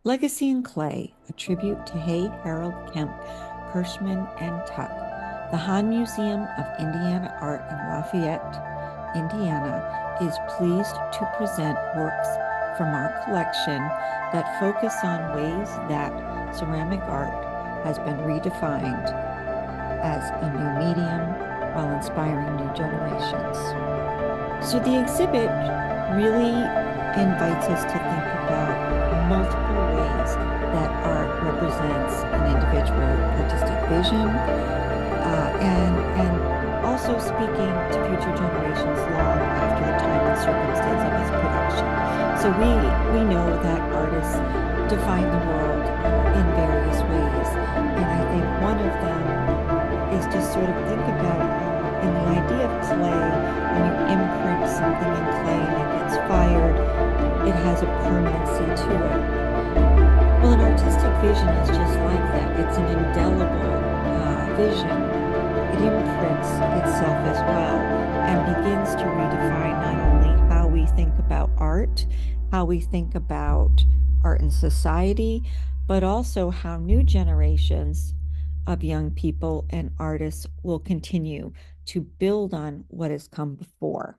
Legacy in Clay, a tribute to Hay, Herrold, Kemp, Kirchner and Tuck. The Haan Museum of Indiana Art in Lafayette, Indiana, is pleased to present works from our collection that focus on ways that ceramic art has been redefined as a new medium while inspiring new generations. So the exhibit really invites us to think about multiple ways that art represents an individual artistic vision, and also speaking to future generations long after the time and circumstance of its production. So we know that artists define the world in various ways, and I think one of them is to sort of think about, in the idea of clay, when you imprint something in clay and it gets fired, it has a permanency to it. Well, an artistic vision is just like that. It's an indelible vision. It imprints itself as well and begins to redefine not only how we think about art, how we think about art in society, but also how new generations of young people and artists will continue to build on what has come before.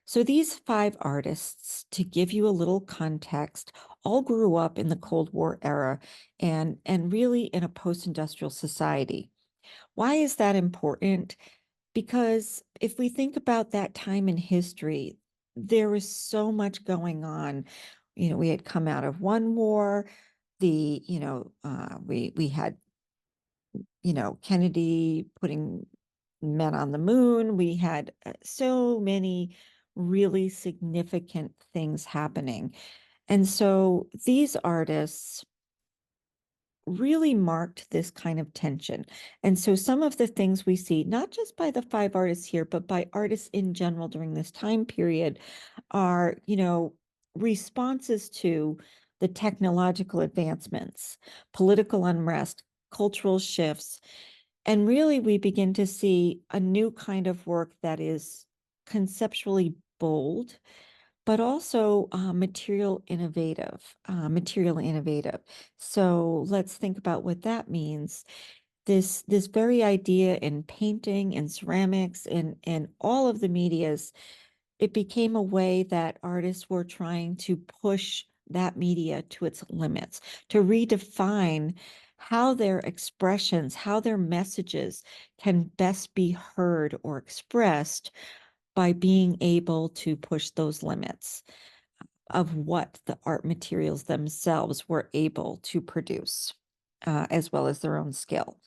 So these 5 artists, to give you a little context, all grew up in the Cold War era and really in a post-industrial society. Why is that important? Because if we think about that time in history, there was so much going on. We had come out of one war. We had Kennedy putting men on the moon. We had so many really significant things happening. And so these artists really marked this kind of tension. And so some of the things we see, not just by the 5 artists here, but by artists in general during this time period, are, responses to the technological advancements, political unrest, cultural shifts. And really, we begin to see a new kind of work that is conceptually bold, but also material innovative. So let's think about what that means. This very idea in painting and ceramics and all of the medias, it became a way that artists were trying to push that media to its limits, to redefine how their expressions, how their messages can best be heard or expressed by being able to push those limits of what the art materials themselves were able to produce, as well as their own skill.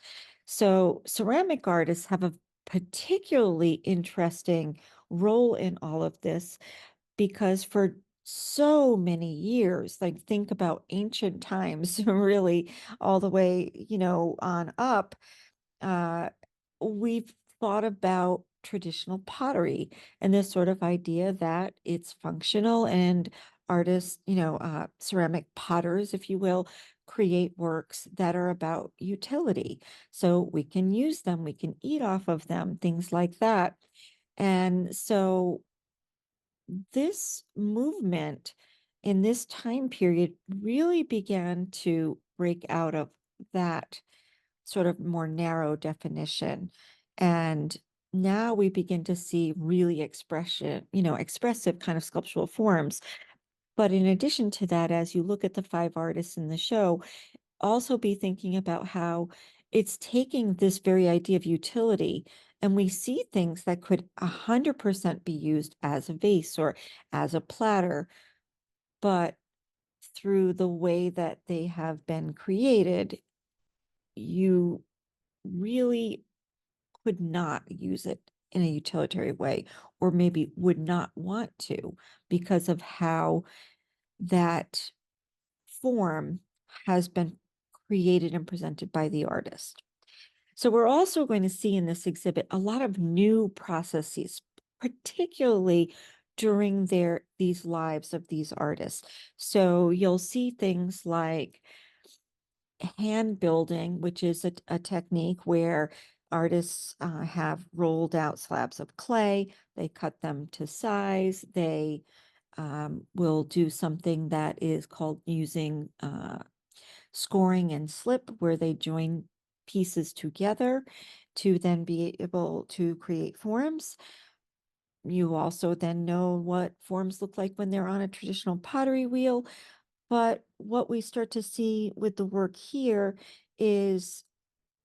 So ceramic artists have a particularly interesting role in all of this because for so many years, like think about ancient times, really all the way, on up, uh, we've thought about traditional pottery and this sort of idea that it's functional and artists, ceramic potters, if you will, create works that are about utility. So we can use them, we can eat off of them, things like that. And so this movement in this time period really began to break out of that sort of more narrow definition. And now we begin to see really expressive kind of sculptural forms. But in addition to that, as you look at the 5 artists in the show, also be thinking about how it's taking this very idea of utility, and we see things that could 100% be used as a vase or as a platter, but through the way that they have been created, you really could not use it in a utilitarian way, or maybe would not want to because of how that form has been created and presented by the artist. So we're also going to see in this exhibit a lot of new processes, particularly during these lives of these artists. So you'll see things like hand building, which is a technique where artists have rolled out slabs of clay, they cut them to size, they will do something that is called using scoring and slip, where they join pieces together to then be able to create forms. You also then know what forms look like when they're on a traditional pottery wheel. But what we start to see with the work here is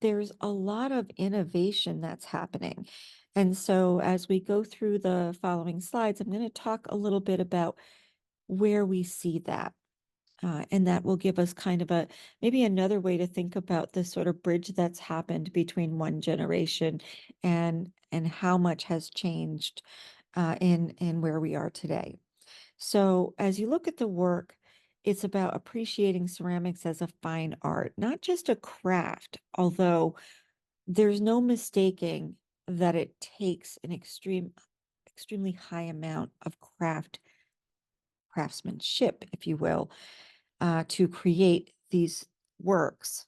there's a lot of innovation that's happening. And so as we go through the following slides, I'm going to talk a little bit about where we see that. And that will give us kind of maybe another way to think about this sort of bridge that's happened between one generation and how much has changed in where we are today. So as you look at the work, it's about appreciating ceramics as a fine art, not just a craft, although there's no mistaking that it takes an extremely high amount of craftsmanship, if you will, to create these works.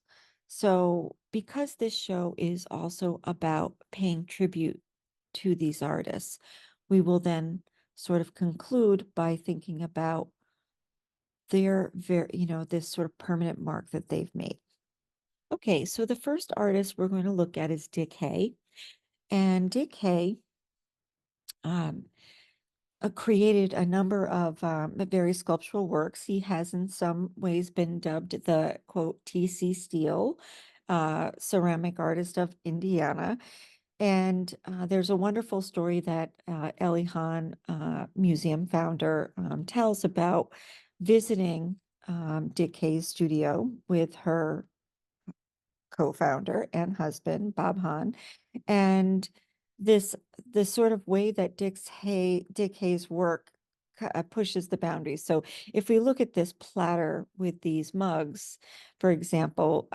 So because this show is also about paying tribute to these artists, we will then sort of conclude by thinking about their this sort of permanent mark that they've made. Okay, so the first artist we're going to look at is Dick Hay. And Dick Hay created a number of very sculptural works. He has in some ways been dubbed the, quote, T.C. Steele ceramic artist of Indiana. And there's a wonderful story that Haan, museum founder, tells about visiting Dick Hay's studio with her co-founder and husband, Bob Haan. And this sort of way that Dick Hay's work pushes the boundaries. So if we look at this platter with these mugs, for example,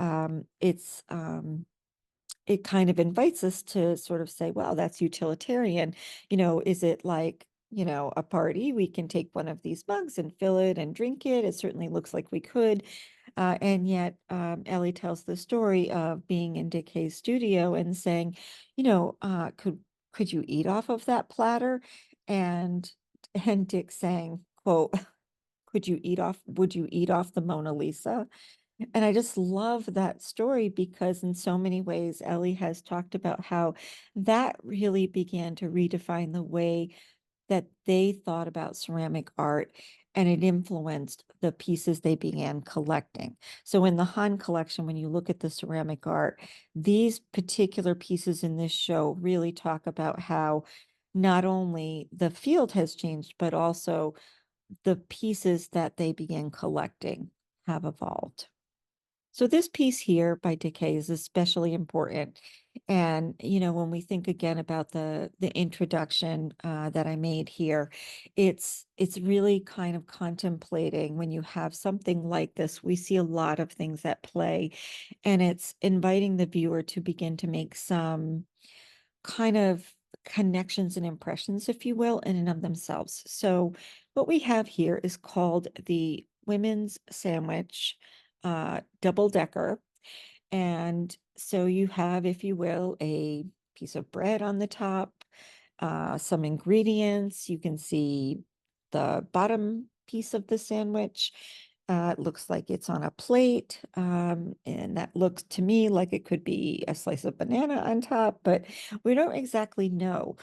it kind of invites us to sort of say, well, that's utilitarian. Is it like, a party? We can take one of these mugs and fill it and drink it. It certainly looks like we could. And yet Ellie tells the story of being in Dick Hay's studio and saying, could you eat off of that platter? And Dick saying, quote, would you eat off the Mona Lisa? And I just love that story because in so many ways, Ellie has talked about how that really began to redefine the way that they thought about ceramic art, and it influenced the pieces they began collecting. So in the Haan collection, when you look at the ceramic art, these particular pieces in this show really talk about how not only the field has changed, but also the pieces that they began collecting have evolved. So this piece here by Dick Hay is especially important. And, when we think again about the introduction that I made here, it's really kind of contemplating when you have something like this, we see a lot of things at play, and it's inviting the viewer to begin to make some kind of connections and impressions, if you will, in and of themselves. So what we have here is called the women's sandwich double decker. And so you have, if you will, a piece of bread on the top, some ingredients. You can see the bottom piece of the sandwich. It looks like it's on a plate, and that looks to me like it could be a slice of banana on top, but we don't exactly know.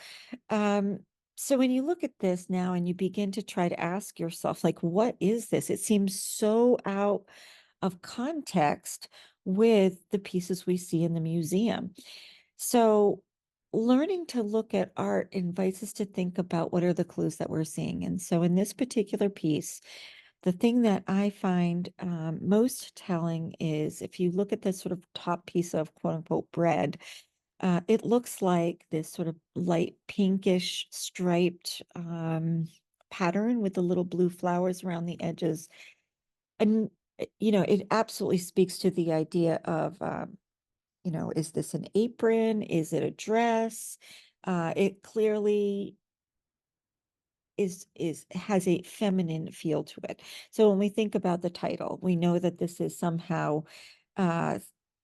Um, so when you look at this now and you begin to try to ask yourself, like, what is this? It seems so out of context with the pieces we see in the museum. So learning to look at art invites us to think about what are the clues that we're seeing. And so in this particular piece, the thing that I find most telling is if you look at this sort of top piece of quote unquote bread, it looks like this sort of light pinkish striped pattern with the little blue flowers around the edges. And, it absolutely speaks to the idea of, is this an apron? Is it a dress? It clearly has a feminine feel to it. So when we think about the title, we know that this is somehow uh,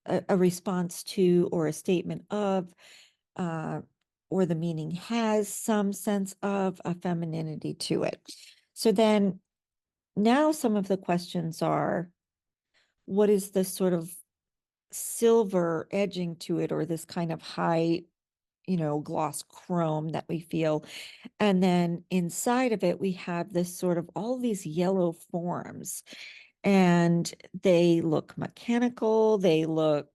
a response to or a statement of, or the meaning has some sense of a femininity to it. So then now some of the questions are, what is this sort of silver edging to it, or this kind of high, gloss chrome that we feel? And then inside of it, we have this sort of all these yellow forms, and they look mechanical. They look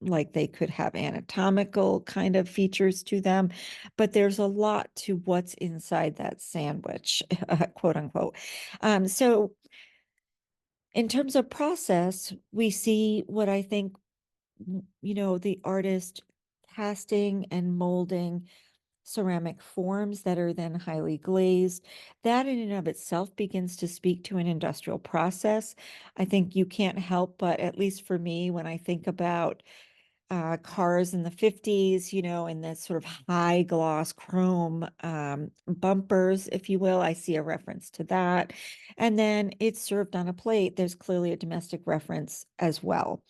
like they could have anatomical kind of features to them, but there's a lot to what's inside that sandwich, quote unquote. So in terms of process, we see what I think, the artist casting and molding ceramic forms that are then highly glazed. That in and of itself begins to speak to an industrial process. I think you can't help but, at least for me, when I think about cars in the 50s, and that sort of high gloss chrome bumpers, if you will, I see a reference to that. And then it's served on a plate. There's clearly a domestic reference as well.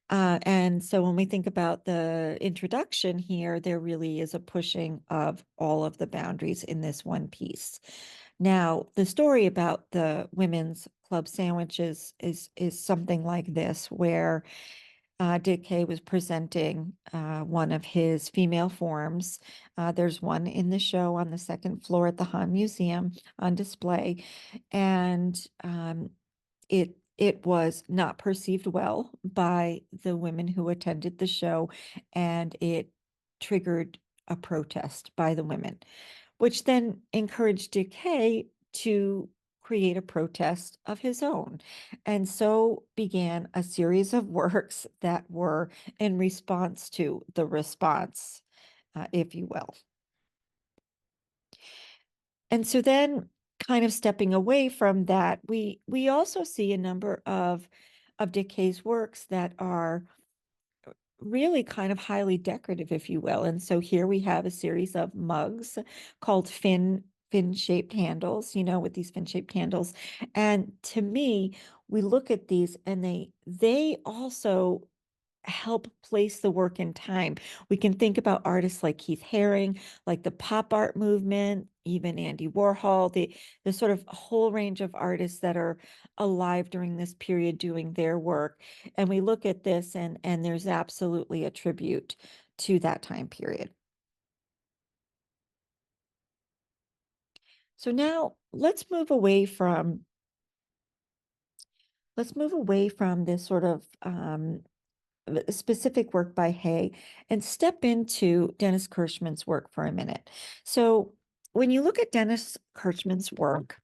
And so when we think about the introduction here, there really is a pushing of all of the boundaries in this one piece. Now, the story about the women's club sandwiches is something like this, where Dick Kay was presenting one of his female forms. There's one in the show on the second floor at the Haan Museum on display, and it was not perceived well by the women who attended the show, and it triggered a protest by the women, which then encouraged Dick Kay to create a protest of his own. And so began a series of works that were in response to the response, if you will. And so then, kind of stepping away from that, we also see a number of Dick Kay's works that are really kind of highly decorative, if you will. And so here we have a series of mugs called fin-shaped handles, with these fin-shaped handles. And to me, we look at these, and they also help place the work in time. We can think about artists like Keith Haring, like the pop art movement, even Andy Warhol, the sort of whole range of artists that are alive during this period doing their work. And we look at this, and there's absolutely a tribute to that time period. So now let's move away from this sort of specific work by Hay and step into Dennis Kirschman's work for a minute. So when you look at Dennis Kirschman's work,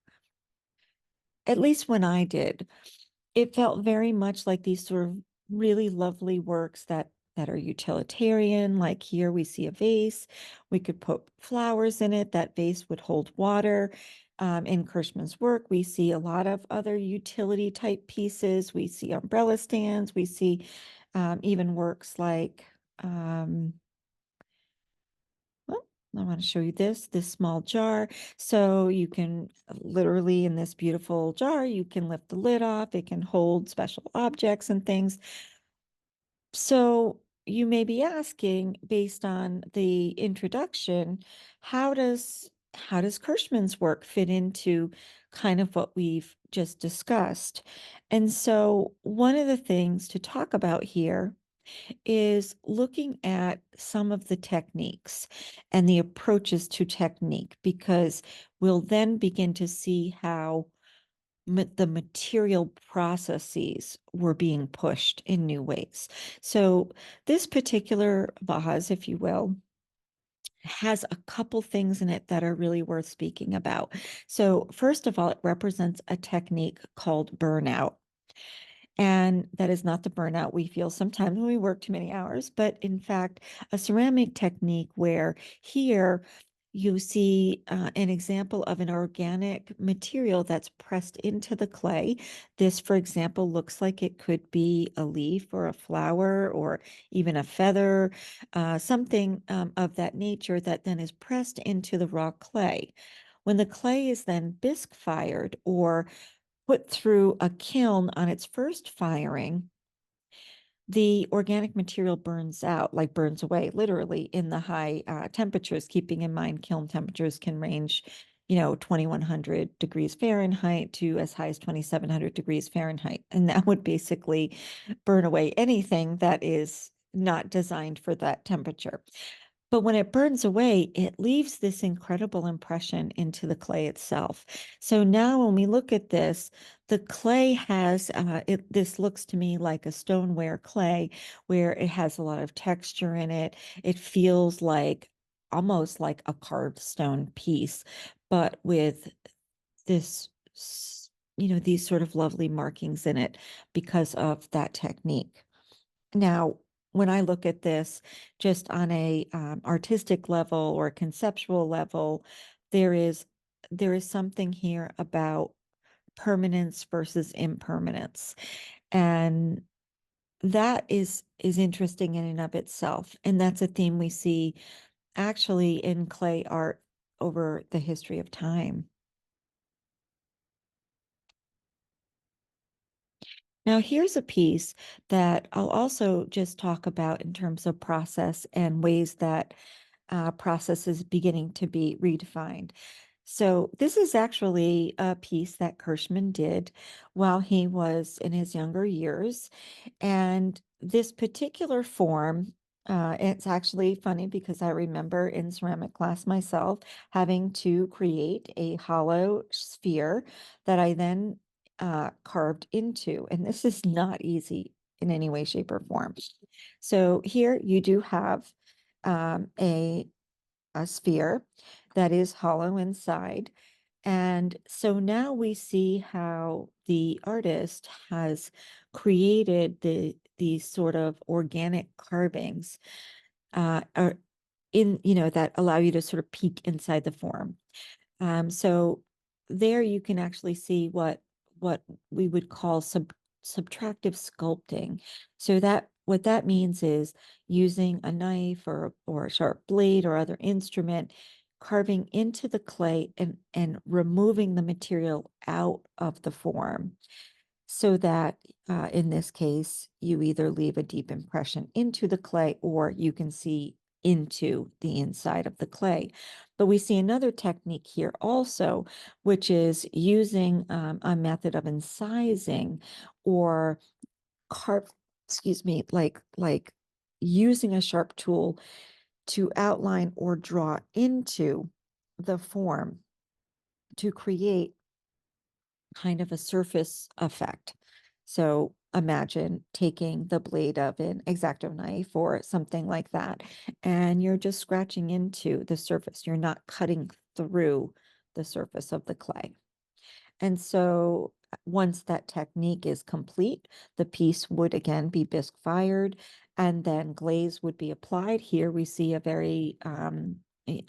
at least when I did, it felt very much like these sort of really lovely works that are utilitarian. Like here we see a vase. We could put flowers in it. That vase would hold water. In Kirschman's work, we see a lot of other utility type pieces. We see umbrella stands. We see even works like, well, I want to show you this small jar. So you can literally, in this beautiful jar, you can lift the lid off. It can hold special objects and things. So you may be asking, based on the introduction, how does Kirschman's work fit into kind of what we've just discussed? And so one of the things to talk about here is looking at some of the techniques and the approaches to technique, because we'll then begin to see how the material processes were being pushed in new ways. So this particular vase, if you will, has a couple things in it that are really worth speaking about. So first of all, it represents a technique called burnout. And that is not the burnout we feel sometimes when we work too many hours, but in fact, a ceramic technique where here you see an example of an organic material that's pressed into the clay. This, for example, looks like it could be a leaf or a flower or even a feather, something of that nature that then is pressed into the raw clay. When the clay is then bisque fired or put through a kiln on its first firing, the organic material burns out, like burns away, literally in the high temperatures, keeping in mind kiln temperatures can range 2100 degrees Fahrenheit to as high as 2700 degrees Fahrenheit. And that would basically burn away anything that is not designed for that temperature. But when it burns away, it leaves this incredible impression into the clay itself. So now when we look at this, the clay has, this looks to me like a stoneware clay where it has a lot of texture in it. It feels like almost like a carved stone piece, but with this, these sort of lovely markings in it because of that technique. Now, when I look at this just on a artistic level or conceptual level, there is something here about permanence versus impermanence, and that is interesting in and of itself. And that's a theme we see actually in clay art over the history of time. Now, here's a piece that I'll also just talk about in terms of process and ways that process is beginning to be redefined. So this is actually a piece that Kirchman did while he was in his younger years. And this particular form, it's actually funny because I remember in ceramic class myself having to create a hollow sphere that I then carved into. And this is not easy in any way, shape, or form. So here you do have a sphere that is hollow inside. And so now we see how the artist has created these sort of organic carvings are that allow you to sort of peek inside the form. So there you can actually see what we would call subtractive sculpting. So that what that means is using a knife or a sharp blade or other instrument, carving into the clay and removing the material out of the form so that in this case, you either leave a deep impression into the clay or you can see into the inside of the clay. But we see another technique here also, which is using a method of incising or carve, excuse me, like using a sharp tool to outline or draw into the form to create kind of a surface effect. So imagine taking the blade of an X-Acto knife or something like that, and you're just scratching into the surface. You're not cutting through the surface of the clay. And so once that technique is complete, the piece would again be bisque fired and then glaze would be applied. Here we see a very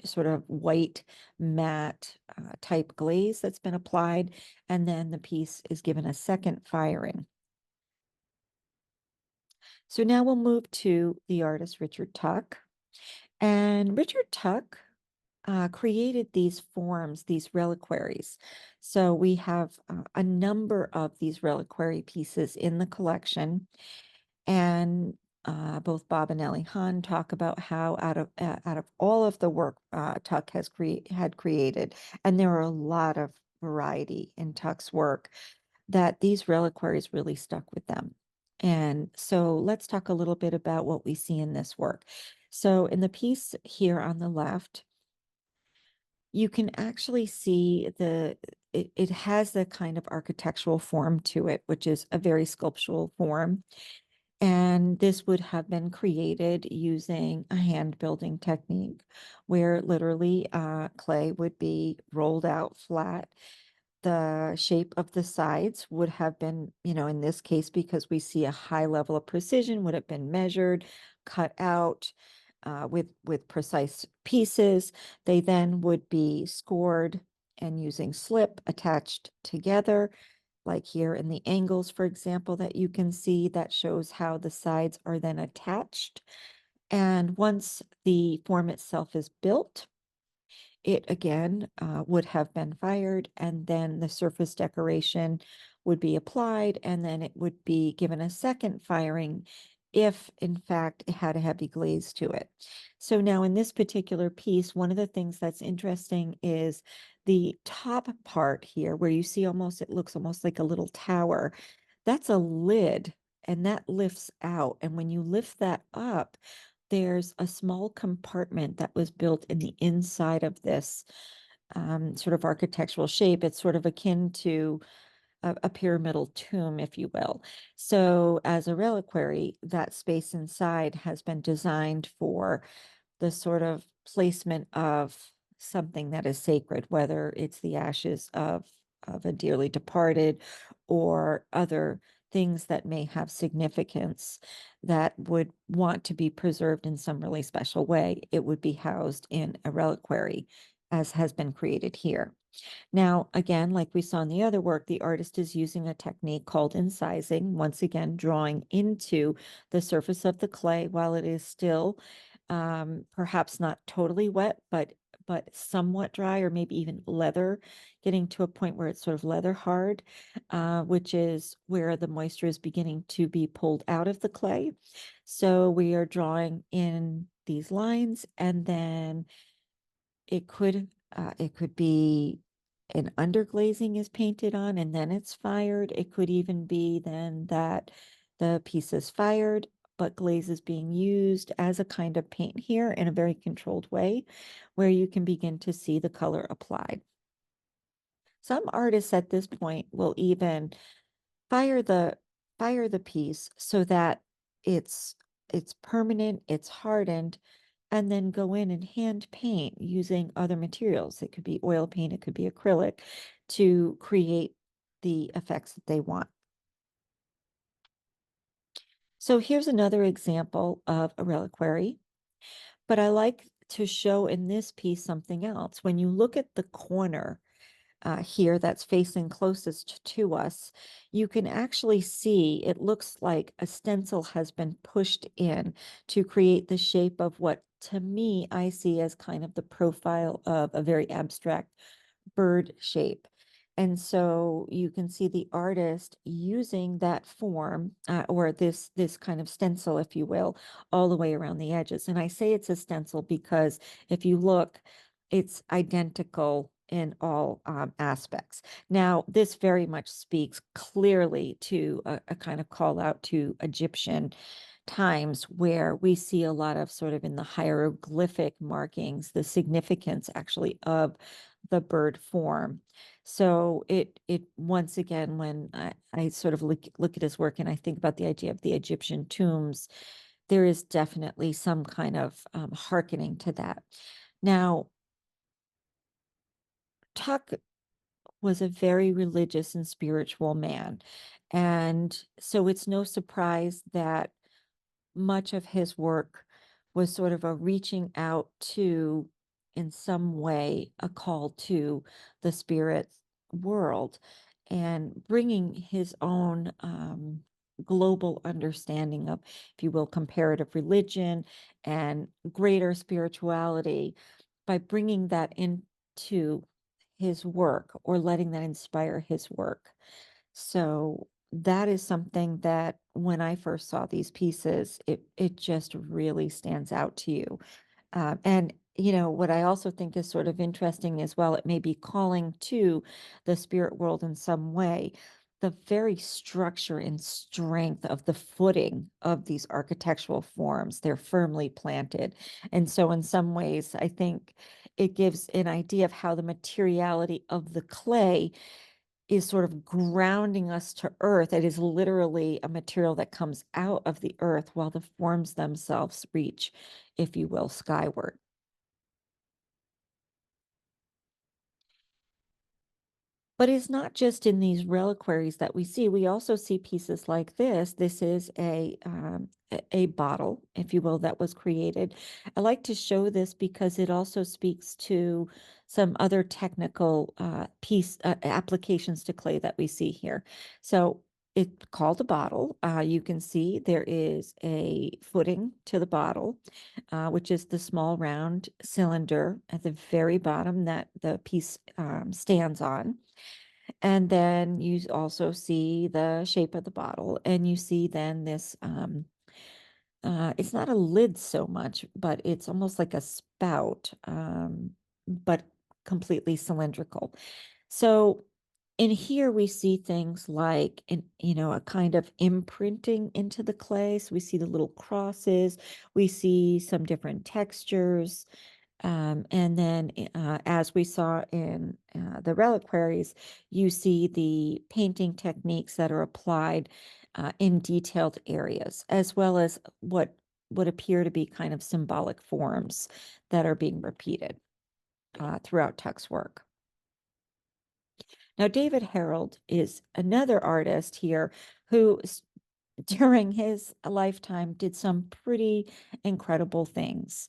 sort of white matte type glaze that's been applied, and then the piece is given a second firing. So now we'll move to the artist Richard Tuck. And Richard Tuck created these forms, these reliquaries. So we have a number of these reliquary pieces in the collection. And both Bob and Ellie Haan talk about how out of all of the work Tuck had created, and there are a lot of variety in Tuck's work, that these reliquaries really stuck with them. And so let's talk a little bit about what we see in this work. So in the piece here on the left, you can actually see it has the kind of architectural form to it, which is a very sculptural form. And this would have been created using a hand building technique where literally clay would be rolled out flat. The shape of the sides would have been, in this case, because we see a high level of precision, would have been measured, cut out with precise pieces. They then would be scored and using slip attached together, like here in the angles, for example, that you can see that shows how the sides are then attached. And once the form itself is built, it again would have been fired, and then the surface decoration would be applied, and then it would be given a second firing if in fact it had a heavy glaze to it. So now in this particular piece, one of the things that's interesting is the top part here where you see almost, it looks almost like a little tower, that's a lid and that lifts out. And when you lift that up, there's a small compartment that was built in the inside of this sort of architectural shape. It's sort of akin to a pyramidal tomb, if you will. So as a reliquary, that space inside has been designed for the sort of placement of something that is sacred, whether it's the ashes of a dearly departed or other things that may have significance that would want to be preserved in some really special way. It would be housed in a reliquary, as has been created here. Now, again, like we saw in the other work, the artist is using a technique called incising, once again, drawing into the surface of the clay while it is still perhaps not totally wet, but somewhat dry, or maybe even leather, getting to a point where it's sort of leather hard, which is where the moisture is beginning to be pulled out of the clay. So we are drawing in these lines, and then it could be an underglazing is painted on and then it's fired. It could even be then that the piece is fired, but glaze is being used as a kind of paint here in a very controlled way where you can begin to see the color applied. Some artists at this point will even fire the fire the piece so that it's it's permanent, it's hardened, and then go in and hand paint using other materials. It could be oil paint, it could be acrylic, to create the effects that they want. So here's another example of a reliquary, but I like to show in this piece something else. When you look at the corner here that's facing closest to us, you can actually see it looks like a stencil has been pushed in to create the shape of what to me I see as kind of the profile of a very abstract bird shape. And so you can see the artist using that form or this kind of stencil, if you will, all the way around the edges. And I say it's a stencil because if you look, it's identical in all aspects. Now, this very much speaks clearly to a kind of call out to Egyptian times where we see a lot of sort of in the hieroglyphic markings, the significance actually of the bird form. So it once again, when I sort of look at his work and I think about the idea of the Egyptian tombs, there is definitely some kind of hearkening to that. Now, Tuck was a very religious and spiritual man. And so it's no surprise that much of his work was sort of a reaching out to, in some way, a call to the spirit world and bringing his own global understanding of, if you will, comparative religion and greater spirituality by bringing that into his work or letting that inspire his work. So that is something that when I first saw these pieces, it just really stands out to you. And you know what I also think is sort of interesting as well, it may be calling to the spirit world in some way. The very structure and strength of the footing of these architectural forms, they're firmly planted. And so in some ways, I think it gives an idea of how the materiality of the clay is sort of grounding us to earth. It is literally a material that comes out of the earth while the forms themselves reach, if you will, skyward. But it's not just in these reliquaries that we see. We also see pieces like this. This is a bottle, if you will, that was created. I like to show this because it also speaks to some other technical applications to clay that we see here. So it's called a bottle. You can see there is a footing to the bottle, which is the small round cylinder at the very bottom that the piece stands on. And then you also see the shape of the bottle, and you see then this, it's not a lid so much, but it's almost like a spout, but completely cylindrical. So in here we see things like a kind of imprinting into the clay. So we see the little crosses, we see some different textures. And then, as we saw in the reliquaries, you see the painting techniques that are applied in detailed areas, as well as what would appear to be kind of symbolic forms that are being repeated throughout Tuck's work. Now, David Herrold is another artist here who, during his lifetime, did some pretty incredible things.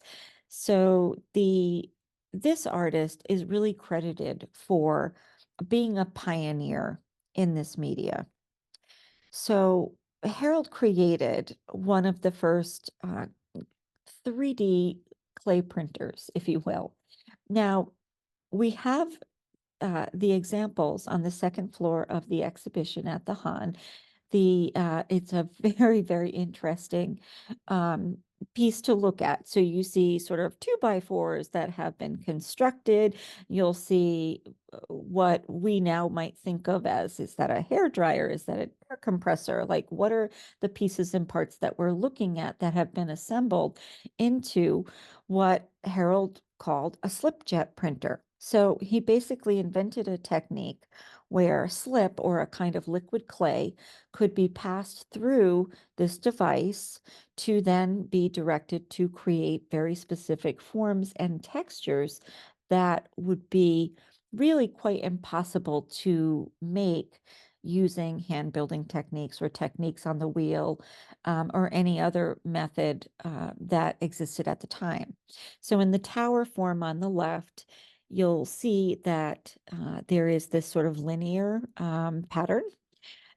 So this artist is really credited for being a pioneer in this media. So Herrold created one of the first 3D clay printers, if you will. Now, we have the examples on the second floor of the exhibition at the Haan. It's a very, very interesting piece to look at. So you see sort of 2x4s that have been constructed. You'll see what we now might think of as, is that a hair dryer? Is that an air compressor? Like, what are the pieces and parts that we're looking at that have been assembled into what Herrold called a slip jet printer? So he basically invented a technique where slip, or a kind of liquid clay, could be passed through this device to then be directed to create very specific forms and textures that would be really quite impossible to make using hand building techniques or techniques on the wheel, or any other method that existed at the time. So in the tower form on the left, you'll see that there is this sort of linear pattern,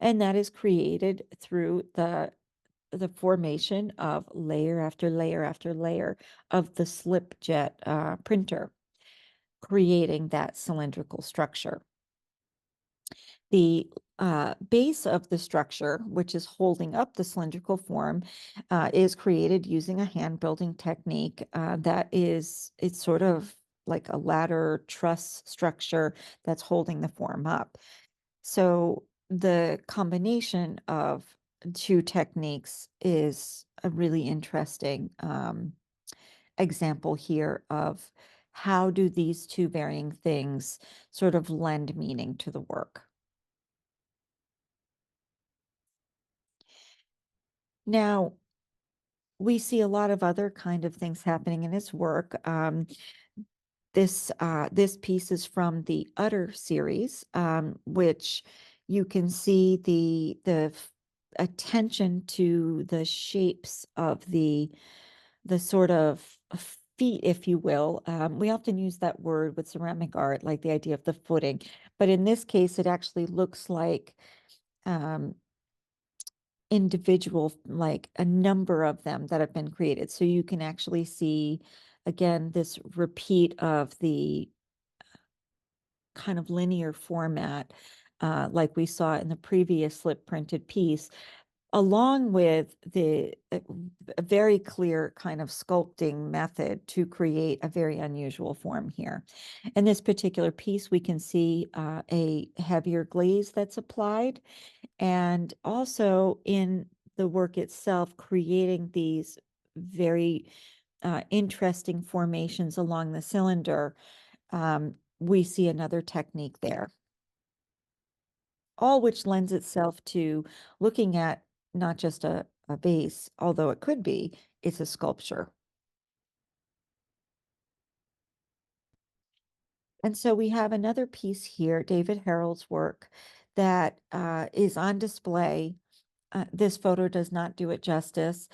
and that is created through the formation of layer after layer after layer of the slip jet printer, creating that cylindrical structure. The base of the structure, which is holding up the cylindrical form, is created using a hand building technique it's sort of like a ladder truss structure that's holding the form up. So the combination of two techniques is a really interesting example here of how do these two varying things sort of lend meaning to the work. Now, we see a lot of other kind of things happening in his work. This piece is from the Utter series, which you can see the attention to the shapes of the sort of feet, if you will. We often use that word with ceramic art, like the idea of the footing, but in this case, it actually looks like um, individual, like a number of them that have been created. So you can actually see, again, this repeat of the kind of linear format, like we saw in the previous slip printed piece, along with a very clear kind of sculpting method to create a very unusual form here. In this particular piece, we can see a heavier glaze that's applied, and also in the work itself, creating these very interesting formations along the cylinder. We see another technique there, all which lends itself to looking at not just a base, although it could be, it's a sculpture. And so we have another piece here, David Herrold's work, that is on display. This photo does not do it justice,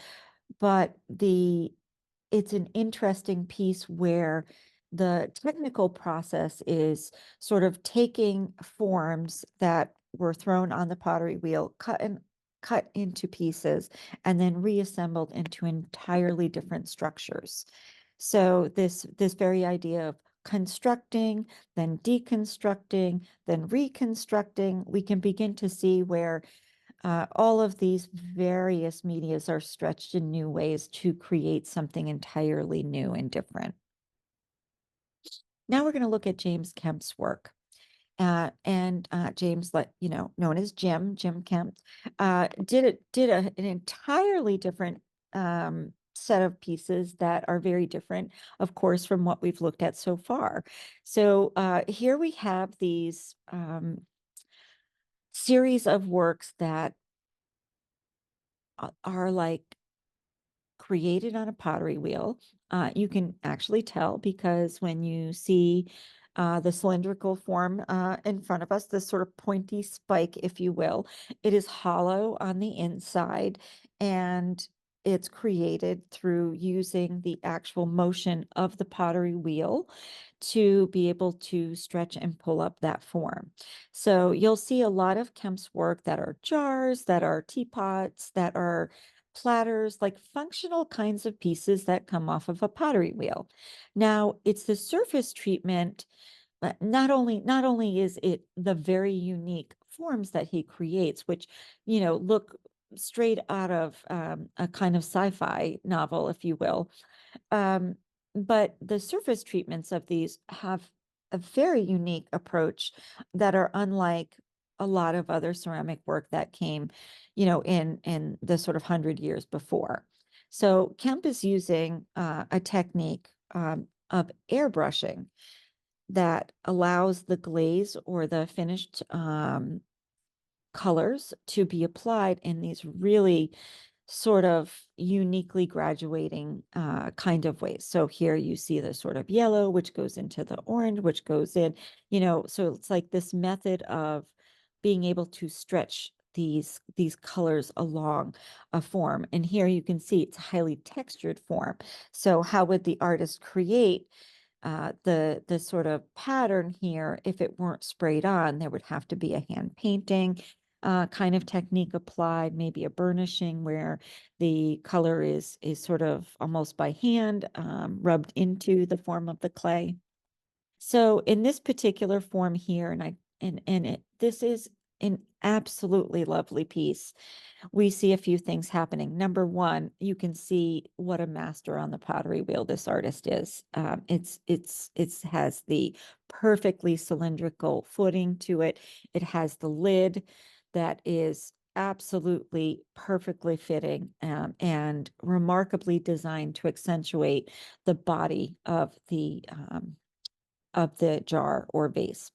but it's an interesting piece where the technical process is sort of taking forms that were thrown on the pottery wheel, cut into pieces, and then reassembled into entirely different structures. So this very idea of constructing, then deconstructing, then reconstructing, we can begin to see where all of these various medias are stretched in new ways to create something entirely new and different. Now we're going to look at James Kemp's work. And James, known as Jim Kemp, an entirely different set of pieces that are very different, of course, from what we've looked at so far. So here we have these series of works that are like created on a pottery wheel. You can actually tell because when you see the cylindrical form in front of us, this sort of pointy spike, if you will, it is hollow on the inside, and it's created through using the actual motion of the pottery wheel to be able to stretch and pull up that form. So you'll see a lot of Kemp's work that are jars, that are teapots, that are platters, like functional kinds of pieces that come off of a pottery wheel. Now, it's the surface treatment, not only is it the very unique forms that he creates, which, look straight out of a kind of sci-fi novel, if you will. Um, but the surface treatments of these have a very unique approach that are unlike a lot of other ceramic work that came, in the sort of 100 years before. So Kemp is using a technique of airbrushing that allows the glaze or the finished colors to be applied in these really sort of uniquely graduating kind of ways. So here you see the sort of yellow, which goes into the orange, which goes in, so it's like this method of being able to stretch these colors along a form. And here you can see it's a highly textured form. So how would the artist create the sort of pattern here if it weren't sprayed on? There would have to be a hand painting kind of technique applied, maybe a burnishing where the color is sort of almost by hand rubbed into the form of the clay. So in this particular form here, this is an absolutely lovely piece. We see a few things happening. Number one, you can see what a master on the pottery wheel this artist is. It has the perfectly cylindrical footing to it. It has the lid that is absolutely perfectly fitting and remarkably designed to accentuate the body of the jar or vase.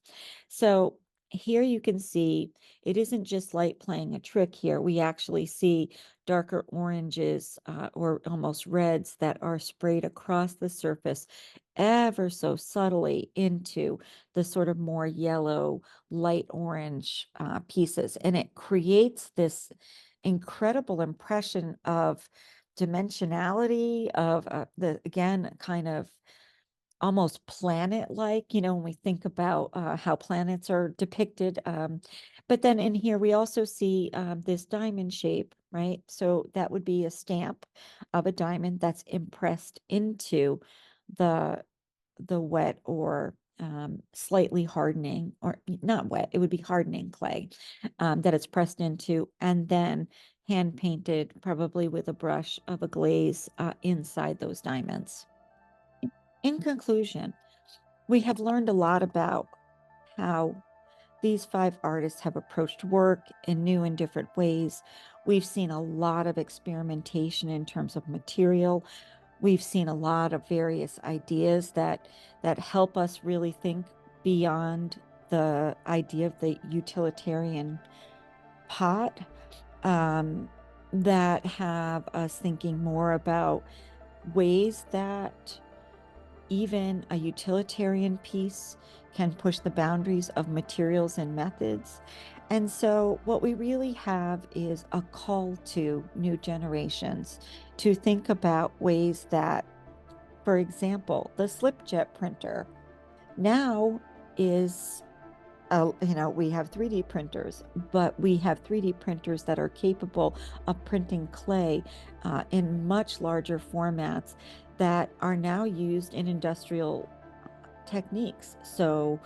So here you can see it isn't just light playing a trick here. We actually see darker oranges or almost reds that are sprayed across the surface ever so subtly into the sort of more yellow, light orange pieces. And it creates this incredible impression of dimensionality of again, kind of almost planet-like, when we think about how planets are depicted. But then in here, we also see this diamond shape, right? So that would be a stamp of a diamond that's impressed into the wet or slightly hardening, or not wet, it would be hardening clay that it's pressed into, and then hand painted, probably with a brush of a glaze inside those diamonds. In conclusion, we have learned a lot about how these five artists have approached work in new and different ways. We've seen a lot of experimentation in terms of material. We've seen a lot of various ideas that help us really think beyond the idea of the utilitarian pot, that have us thinking more about ways that even a utilitarian piece can push the boundaries of materials and methods. And so what we really have is a call to new generations to think about ways that, for example, the slipjet printer now is, we have 3D printers, but we have 3D printers that are capable of printing clay in much larger formats that are now used in industrial techniques. So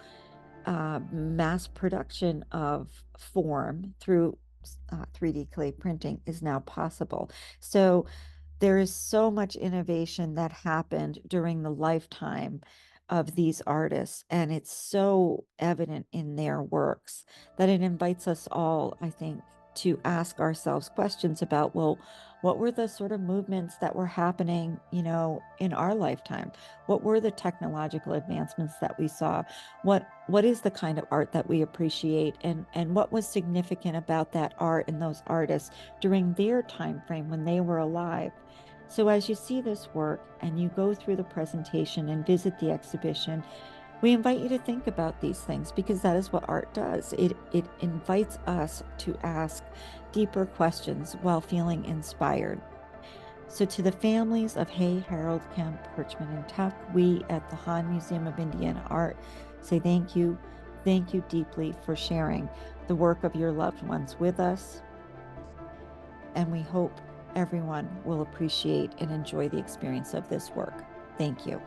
mass production of form through 3D clay printing is now possible. So there is so much innovation that happened during the lifetime of these artists, and it's so evident in their works that it invites us all, I think, to ask ourselves questions about, well, what were the sort of movements that were happening, in our lifetime? What were the technological advancements that we saw? What is the kind of art that we appreciate, and what was significant about that art and those artists during their time frame when they were alive? So as you see this work and you go through the presentation and visit the exhibition, we invite you to think about these things, because that is what art does. It invites us to ask deeper questions while feeling inspired. So to the families of Hay, Herrold, Kemp, Kirchman, and Tuck, we at the Haan Museum of Indiana Art say thank you. Thank you deeply for sharing the work of your loved ones with us. And we hope everyone will appreciate and enjoy the experience of this work. Thank you.